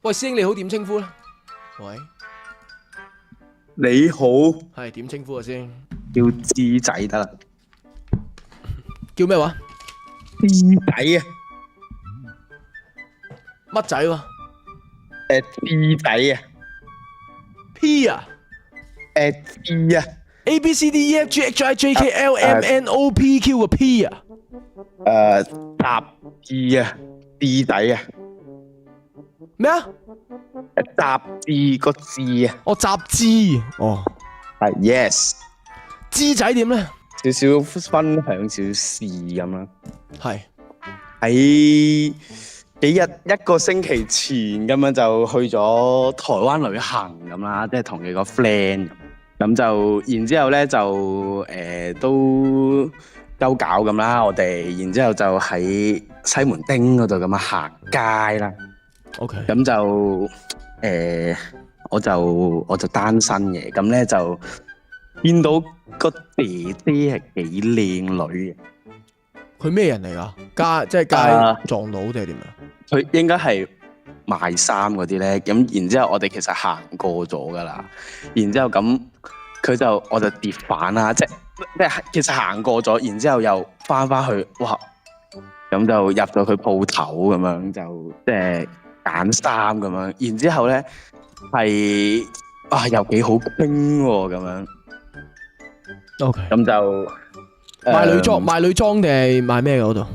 喂，師兄你好，點稱呼咧？喂，你好，係點稱呼啊？師兄叫智仔得啦，叫咩話？智仔啊，乜仔喎智仔啊， ？P 啊智啊， ？A B C D E F G H I J K L M N O P Q 嘅 P 啊？雜誌啊，智仔啊，咩啊？雜誌個字啊，哦，雜誌哦，係 yes，芝仔點咧？少少分享少少事咁啦。係喺一個星期前咁樣就去咗台灣旅行咁啦，即係同幾個 friend 咁就，然之後咧就都鳩搞咁啦，我哋然之後就喺西門町嗰度咁樣行街啦。 OK，咁就我就單身嘅，咁咧就見到個姐姐係幾靚女嘅。佢咩人嚟㗎？即係街撞到定係點啊？佢應該係賣衫嗰啲咧，咁然之後我哋其實行過咗噶啦，然之後咁我就跌反啦，即係其實行過咗，然之後又翻去，哇！咁就入咗佢鋪頭咁樣，就即係揀衫咁樣，然之後咧係又幾好傾喎咁樣。OK，咁就賣女裝定係賣咩嘅嗰度？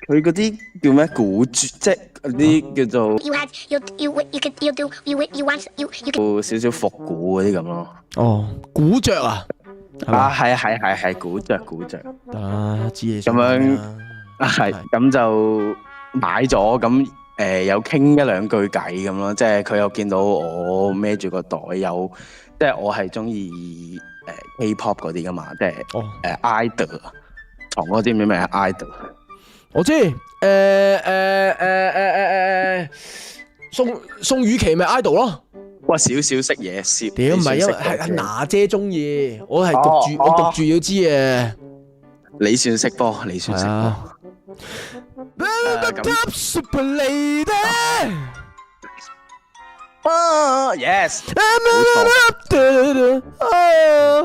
佢嗰啲叫咩古著，即係嗰啲叫做 You 少少復古嗰啲咁咯。哦，古着啊？係古着。得啦，知你咁樣係咁就買咗，咁有傾一兩句偈咁咯，即係佢又見到我孭住個袋，有即係我係中意K-pop 嗰啲噶嘛，即係idol，唐哥知唔知咩係 idol？我知，宋雨琦咪 idol 咯。哇，少少識嘢，少屌唔係因為係娜姐中意，我係焗住要知嘅。你算識波，你算識波。Yes，冇錯。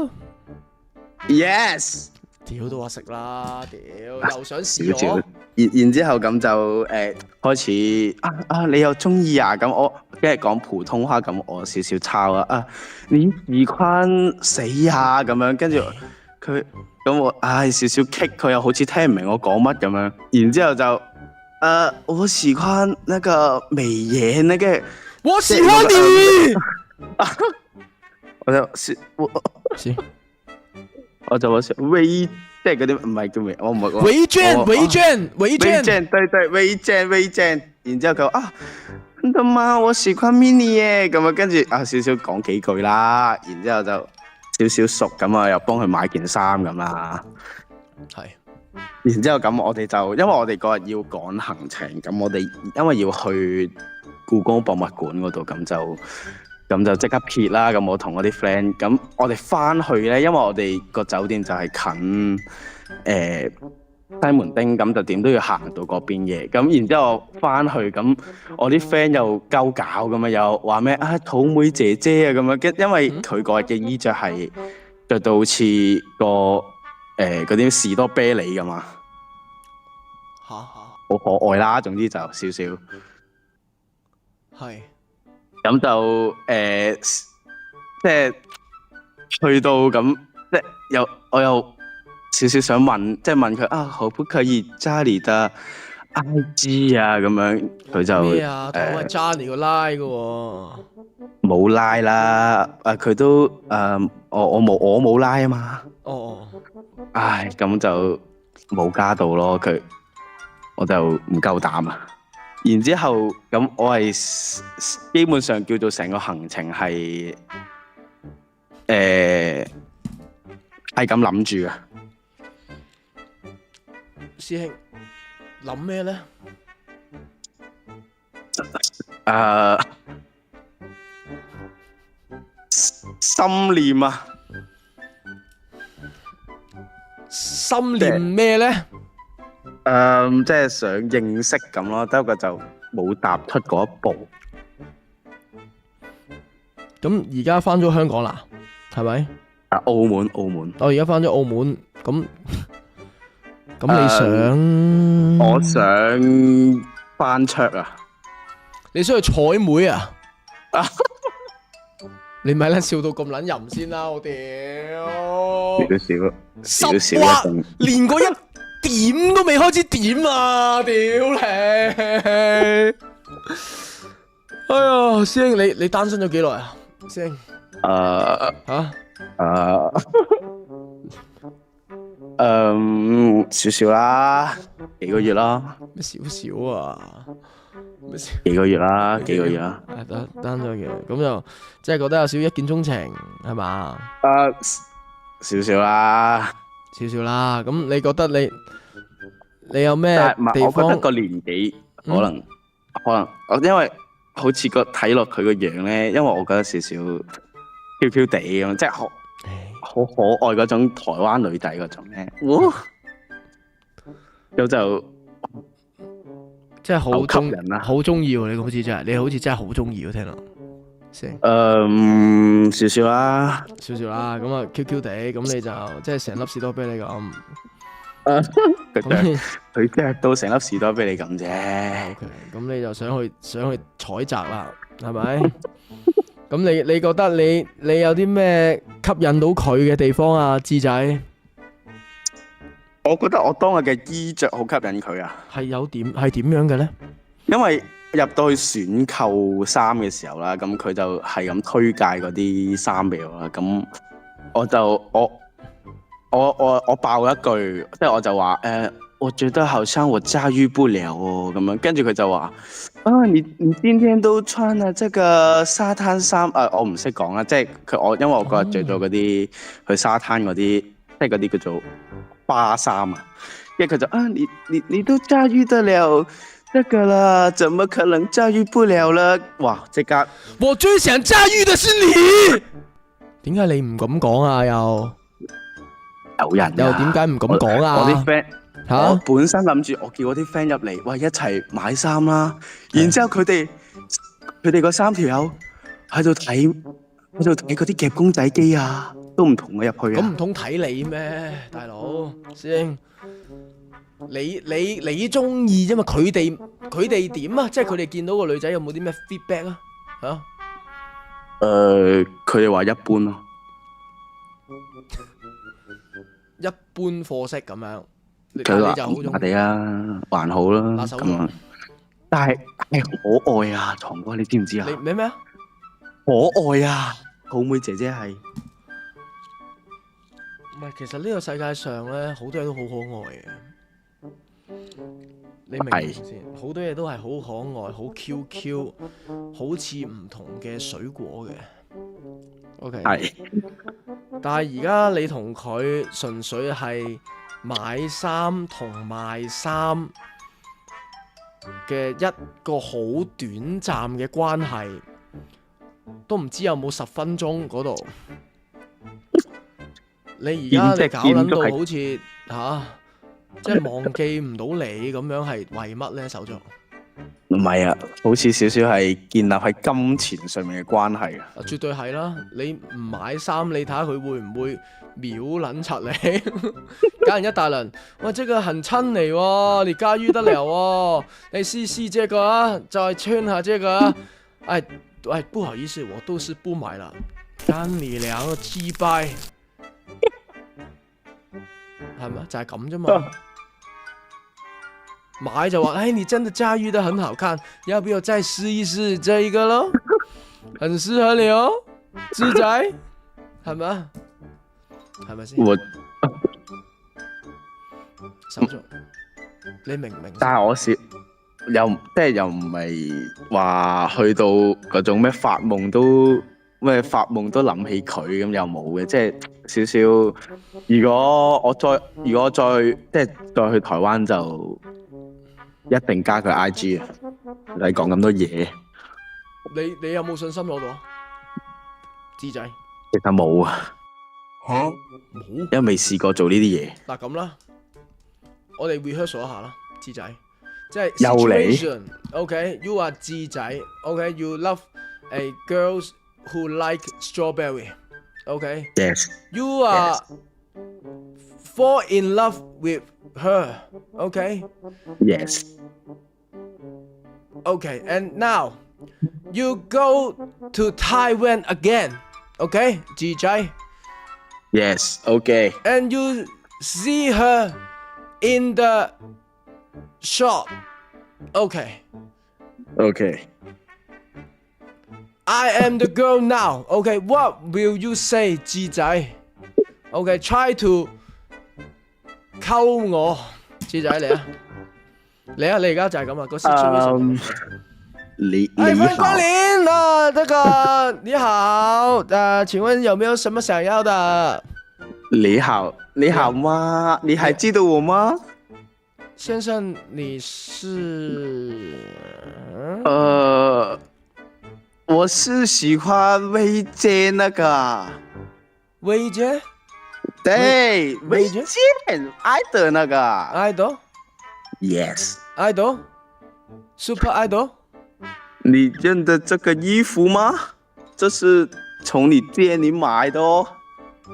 Yes，屌都話食啦，屌又想試我。然之後咁就開始你又中意啊？咁我跟住講普通話，咁我少少抄你喜歡誰啊？咁樣跟住佢咁我少少棘，佢又好似聽唔明我講乜咁樣。然之後就我喜歡那個美顏那個，我喜歡你。我就話微，即係嗰啲唔係叫咩，我唔係講。微娟，對，微娟。然之後佢話真的嗎？我喜歡 mini 耶，咁啊跟住少少講幾句啦，然之後就少少熟咁啊，又幫佢買件衫咁啦。係。然之後咁我哋就因為我哋嗰日要趕行程，咁我哋因為要去故宮博物館嗰度，咁就即刻撇啦。咁我同我啲 friend，咁我哋翻去咧，因為我哋個酒店就係近西門町，咁就點都要行到嗰邊嘅。咁然之後翻去，咁我啲 friend 又鳩搞咁樣，又話咩土妹姐姐啊咁樣，因為佢嗰日嘅衣着係着到好似個嗰啲士多啤梨咁嘛，好可愛啦。總之就少少係。咁就即係去到咁，即係我又少少想問，即係問佢可不可以加你的 IG 啊？咁樣佢就咩啊？同我係揸你個拉嘅喎。冇拉啦，佢都我冇拉啊嘛。哦。咁就冇加到咯，我就唔夠膽啊。然之後咁我係基本上叫做成個行程係係咁諗住嘅。師兄諗咩咧？心念啊！心念咩咧？即係想認識咁咯，不過就冇踏出嗰一步。咁而家翻咗香港啦，係咪？啊，澳門。我而家翻咗澳門，咁你想？我想翻桌啊！你想去採妹啊？你咪撚笑到咁撚淫先啦！我屌，少10話連個一點都未開始點啊！屌你！哎呀，師兄你單身咗幾耐啊？師兄，少少啦，幾個月啦。咩少少啊？幾個月啦。單咗嘅，咁就即係覺得有少一見鍾情係嘛？少少啦。咁你覺得你有咩地方？我覺得個年紀可能，因為好似睇落佢個樣咧，因為我覺得少少飄飄地咁，即係好可愛嗰種台灣女仔嗰種咧。咁就即係好吸引啦，好中意喎！你好似真係好中意喎，聽落先。少少啦，咁啊 Q 地，咁你就即係成粒士多啤梨咁。佢即係都成粒士多啤梨咁啫。咁你就想去採摘啦，係咪？咁你覺得你有啲咩吸引到佢嘅地方啊，智仔？我覺得我當日嘅衣着好吸引佢啊。係點樣嘅咧？因為入到去選購衫嘅時候啦，咁佢就係咁推介嗰啲衫俾我啦。咁我爆一句，即係我就話我覺得好像我駕馭不了哦咁樣。跟住佢就話你今天都穿啊，這個沙灘衫我唔識講啦，即係因為我嗰日着咗嗰啲去沙灘嗰啲，即係嗰啲叫做花衫啊。跟住佢就你都駕馭得了這個啦，怎麼可能駕馭不了呢？哇！即刻我最想駕馭的是你。點解你唔咁講啊？有人又點解唔咁講啊？我啲 friend 我本身諗住我叫我啲 friend 入嚟，喂，一齊買衫啦。然之後佢哋嗰3條友喺度睇嗰啲夾公仔機啊，都唔同我入去啊。咁唔通睇你咩，大佬師兄？你中意啫嘛？佢哋點啊？即係佢哋見到個女仔有冇啲咩 feedback 啊？佢哋話一般咯，一般貨色咁樣。佢話麻地啊，還好啦咁樣。但係可愛啊，堂哥，你知唔知啊？你咩啊？可愛啊，好妹姐姐係。唔係，其實呢個世界上咧，好多嘢都好可愛嘅。你明唔明先？好多嘢都係好可愛、好 QQ， 好似唔同嘅水果嘅。OK。係。但係而家你同佢純粹係買衫同賣衫嘅一個好短暫嘅關係，都唔知有冇10分鐘嗰度。你而家搞撚到好似即係忘記唔到你咁樣，係為乜咧？手足唔係啊，好似少少係建立喺金錢上面嘅關係啊！絕對係啦，你唔買衫，你睇下佢會唔會秒撚柒你？搞人一大輪，哇！這個很襯你喎，你駕馭得了喎，你試這個啊，再穿下這個啊，哎，不好意思，我都是不買了，幹你兩個雞掰，係咪？就係咁啫嘛。買就話，你真的駕馭得很好看，要不要再試一試這一個咯？很適合你哦，智仔，係咪啊？係咪先？手續，你明唔明？但係我即係又唔係話去到嗰種咩發夢都諗起佢咁，又冇嘅，即係少少。如果我再即係再去台灣就。一定加佢 IG 啊！你講咁多嘢，你有冇信心攞到啊？智仔，其實冇啊，冇，因為未試過做呢啲嘢。嗱咁啦，我哋 rehearsal 一下啦，智仔，即係又嚟 situation。OK，you are 智仔。OK，you love a girls who like strawberry。OK， Yes. you are fall in love with her. OK。 Yes. Okay, and now you go to Taiwan again. Okay, 智仔。 Yes. Okay. And you see her in the shop. Okay. Okay. I am the girl now. Okay, what will you say, 智仔 ？Okay, try to 溝我，智仔嚟啊！嚟啊！你而家就係咁啊，個 situation。你歡迎光好，臨啊！這個你好，請問有沒有什麼想要的？你好，你好嗎？你還記得我嗎？先生，你是？我是喜歡薇姐那個。薇姐？對，薇姐薇姐，愛的那個。idol Yes。 idol super idol。你認得這個衣服嗎？這是從你店裡買的哦。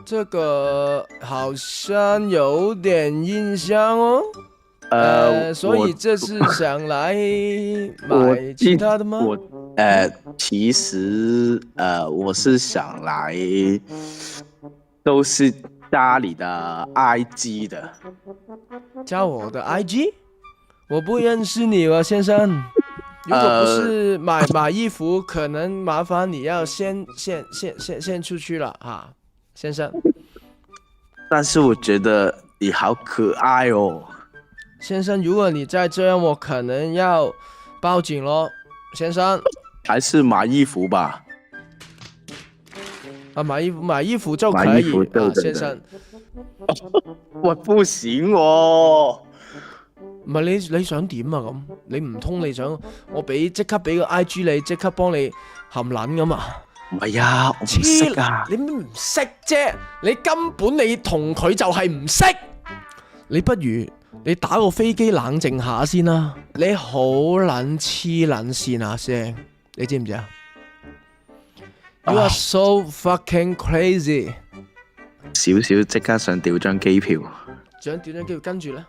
這個好像有點印象哦。所以這是想來買其他的嗎？其實我是想來，都是家裡的 IG 的。加我的 IG？ 我不認識你啊，先生。如果不是買衣服，可能麻煩你要先出去了啊，先生。但是我覺得你好可愛哦。先生，如果你再這樣，我可能要報警咯，先生。還是買衣服吧。啊，買衣服就可以啊，先生。我不行喎。唔係你想點啊咁？你唔通你想我即刻俾個 IG 你，即刻幫你含撚咁啊？唔係啊，我唔識啊。你唔識啫？你根本你同佢就係唔識。你不如你打個飛機冷靜下先啦。你好撚黐撚線啊聲，你知唔知啊 ？You are so fucking crazy。少少即刻想調張機票。想調張機票，跟住咧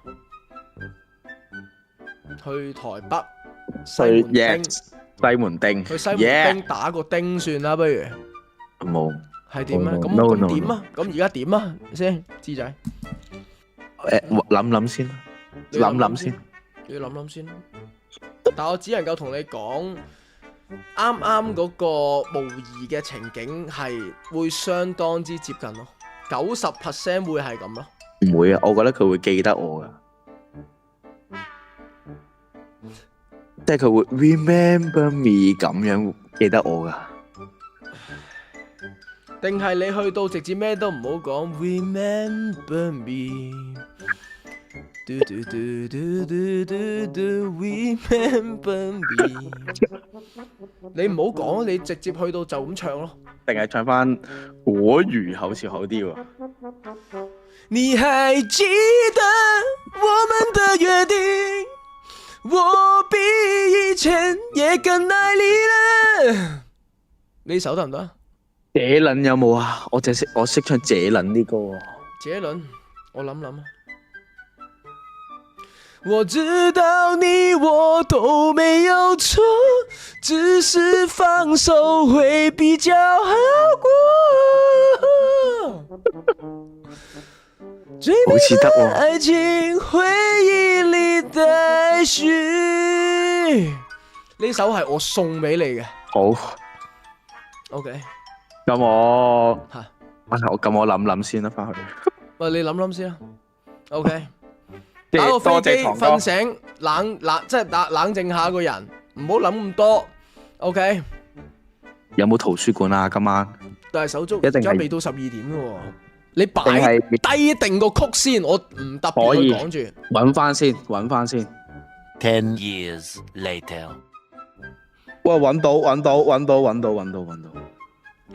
去台北西門町。去西門町打個丁算啦，不如。冇。係點啊？咁點啊？咁而家點啊？先，智仔。諗先啦，諗先。你要諗先。但我只能夠同你講，啱啱嗰個模擬嘅情景係會相當之接近咯，90% 會係咁咯。唔會啊，我覺得佢會記得我噶。即係佢會 remember me 咁樣記得我噶，定係你去到直接咩都唔好講 remember me， remember me， 你唔好講，你直接去到就咁唱咯。定係唱翻國語好似好啲喎。你還記得我們的約定？我比以前也更愛你了。呢首得唔得？這輪有冇啊？我識唱這輪啲歌喎。這輪我諗啊。我知道你我都沒有錯，只是放手會比較好過。最美的愛情回憶裡待續。呢首係我送俾你嘅。好。OK。咁我諗先啦，翻去。喂，你諗先啦。OK。打個飛機瞓醒，即係冷靜下個人，唔好諗咁多。OK。有冇圖書館啊？今晚？但係手足而家未到12點嘅喎。你擺低定個曲先，我唔特別去講住。揾翻先。10 years later， 哇！揾到。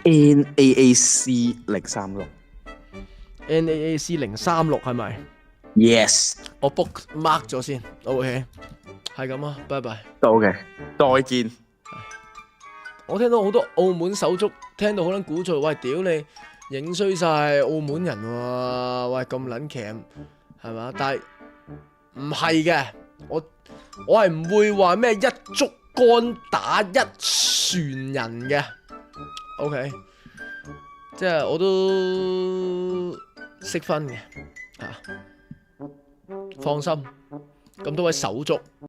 NAAC 036。NAAC 036係咪 ？Yes。我 book mark 咗先。OK。係咁啊，拜拜。都 OK，再見。我聽到好多澳門手足聽到好撚鼓噪，喂屌你影衰晒澳門人喎，喂咁撚鉗係嘛？但係唔係嘅，我係唔會話咩一竹竿打一船人嘅。OK， 即係我都識分嘅嚇，放心。咁多位手足。